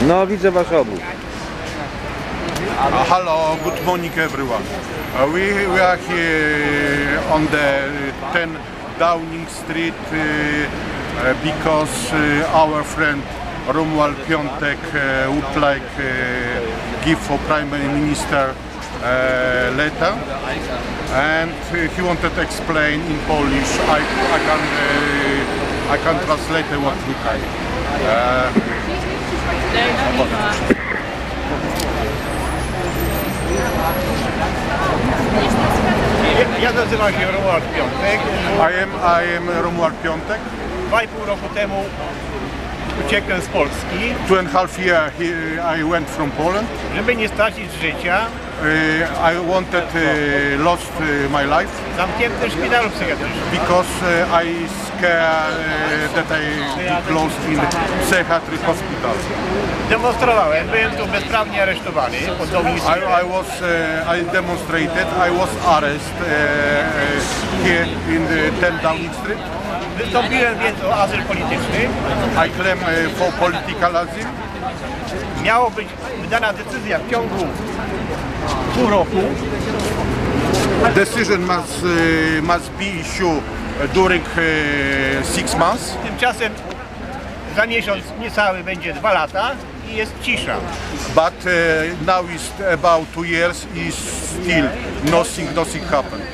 No, widzę wasz obóz. Hello, good morning everyone. We are here on the 10 Downing Street because our friend Romuald Piątek would like give for Prime Minister letter, and he wanted to explain in Polish. I can translate what we can. Ja nazywam się Romuald Piątek. I am Romuald Piątek. 2,5 roku temu uciekłem z Polski. 2.5 years I went from Poland. Żeby nie stracić życia, I wanted lost my life zamknięty w szpitalu psychiatrycznym. because I scared that I be closed in psychiatry hospital. Demonstrowałem, byłem tu bezprawnie aresztowany pod Downing Street. I demonstrated. I was arrested here in the 10 Downing Street. Wystąpiłem więc o azyl polityczny. I claim for political asylum. Miało być wydana decyzja w ciągu pół roku. Decision must be issued during 6 months. Tymczasem za miesiąc niecały będzie 2 lata i jest cisza. But now it's about 2 years. Is still nothing happened.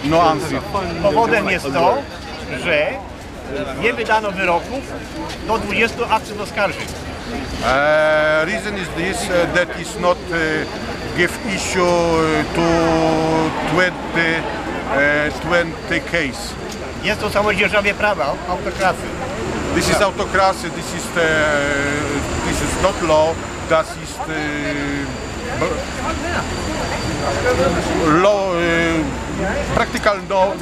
No answer. Powodem jest to, że nie wydano wyroków do 20 aktów oskarżeń. Reason is this that is not give issue to 20 case. Jest to samodzierżawie prawa, autokracji. This is autocracy. This is not law. That is law. Practical no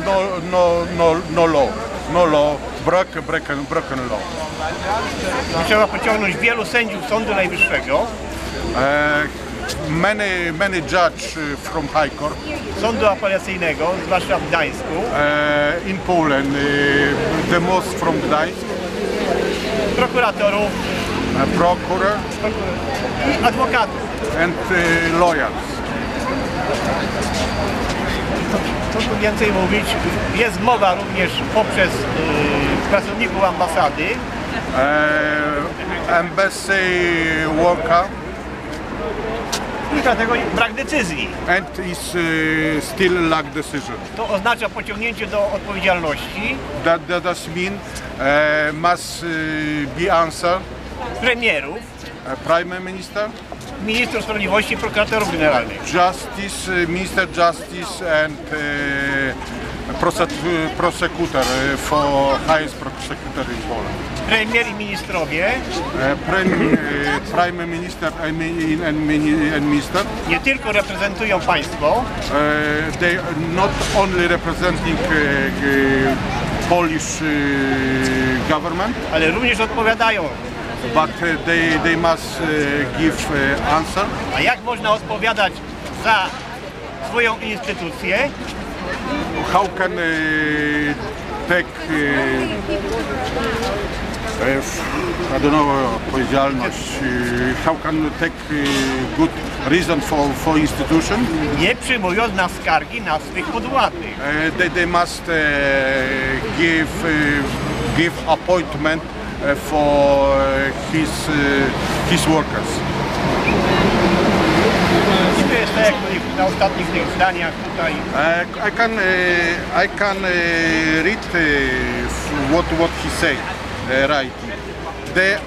law. No law. Broken law. Trzeba pociągnąć wielu sędziów Sądu Najwyższego, Many judge from High Court Sądu Apelacyjnego, zwłaszcza w Gdańsku, in Poland, the most from Gdańsk, prokuratorów procuror i adwokatów. and lawyers. Co tu więcej mówić, jest mowa również poprzez pracowników ambasady, Embassy worker, i dlatego brak decyzji. and is still lack decision. To oznacza pociągnięcie do odpowiedzialności That does mean must be answered premierów, Prime Minister, ministrów sprawiedliwości i prokuratorów generalnych. Justice, Minister Justice and prosecutor for highest prosecutor in Poland. Premier i ministrowie Prime Minister and Minister. nie tylko reprezentują państwo, They not only representing Polish government, ale również odpowiadają. but they must give answer. A jak można odpowiadać za swoją instytucję, How can take I don't know odpowiedzialność? How can take good reason for institution? nie przyjmując na skargi na swych podwładnych? They must give appointment for his workers. I to jest tak jak na ostatnich tych zdaniach tutaj. I can read what he said right. The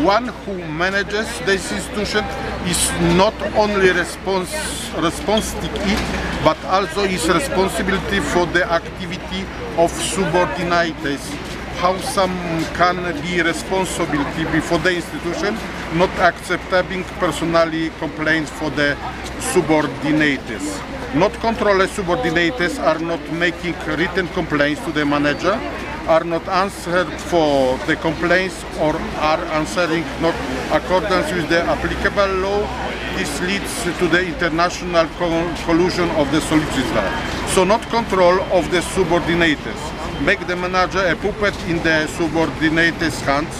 one who manages this institution is not only responsible it, but also is responsibility for the activity of subordinates. How some can be responsibility before the institution, not accepting personally complaints for the subordinates. Not controlled subordinates are not making written complaints to the manager, are not answered for the complaints, or are answering not accordance with the applicable law. This leads to the international collusion of the solicitor. So not control of the subordinates. Make the manager a puppet in the subordinates' hands,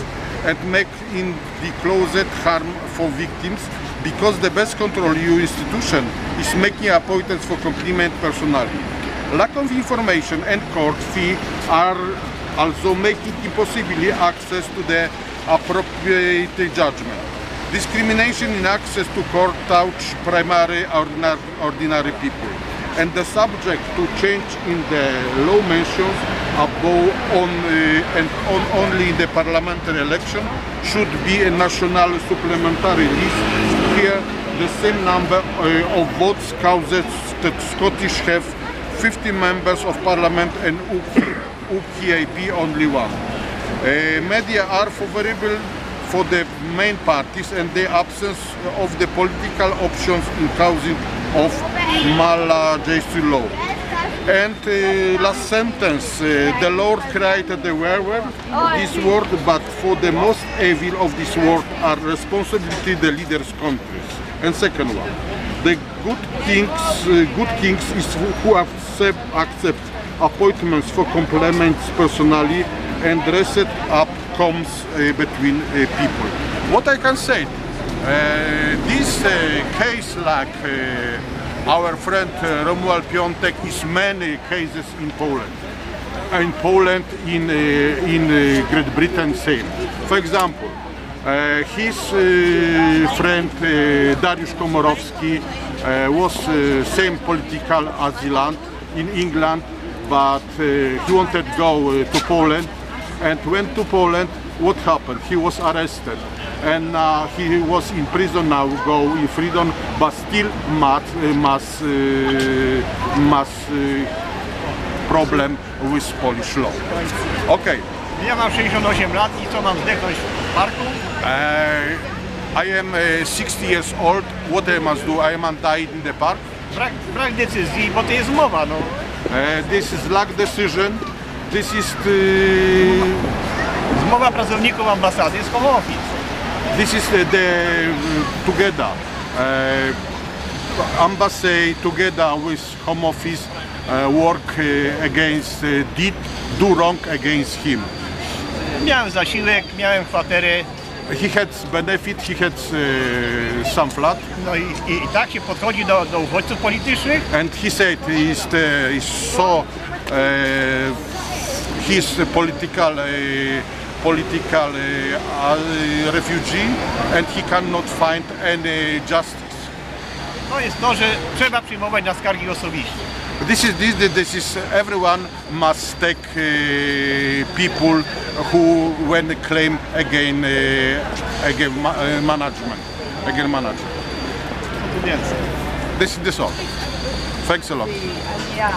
and make in the closet harm for victims, because the best control EU institution is making appointments for compliment personally. Lack of information and court fee are also making impossible access to the appropriate judgment. Discrimination in access to court touch primary ordinary people, and the subject to change in the law mentions above and only in the parliamentary election should be a national supplementary list. Here the same number of votes causes that Scottish have 50 members of parliament and UKIP only one. Media are favorable for the main parties, and the absence of the political options in causing of Malajesi law. And last sentence, the Lord created the werewolf, this world, but for the most evil of this world are responsibility the leaders' countries. And second one, the good kings is who accept appointments for compliments personally, and dress it up comes between people. What I can say, this case like our friend Romuald Piątek is many cases in Poland. In Poland, in Great Britain, same. For example, his friend Dariusz Komorowski was same political asylant in England, but he wanted to go to Poland, and went to Poland. What happened? He was arrested, and he was in prison now, go in freedom, but still mass problem with Polish law. Okay. Ja mam 68 lat i co, mam zdechnąć w parku? I am 60 years old. What I must do? I must die in the park? Brak decyzji, bo to jest umowa, no. This is lack decision. This is Zmowa pracowników ambasady jest home office. This is the together. Embassy together with home office work against do wrong against him. Miałem zasiłek, miałem kwaterę. He had benefit, he had some flat. No i tak się podchodzi do uchodźców politycznych. And he said he's a political refugee, and he cannot find any justice. To jest to, że trzeba przyjmować na skargi osobiście. This is everyone must take people who when claim again management. Tu więcej. This is all. Thanks a lot. Yeah.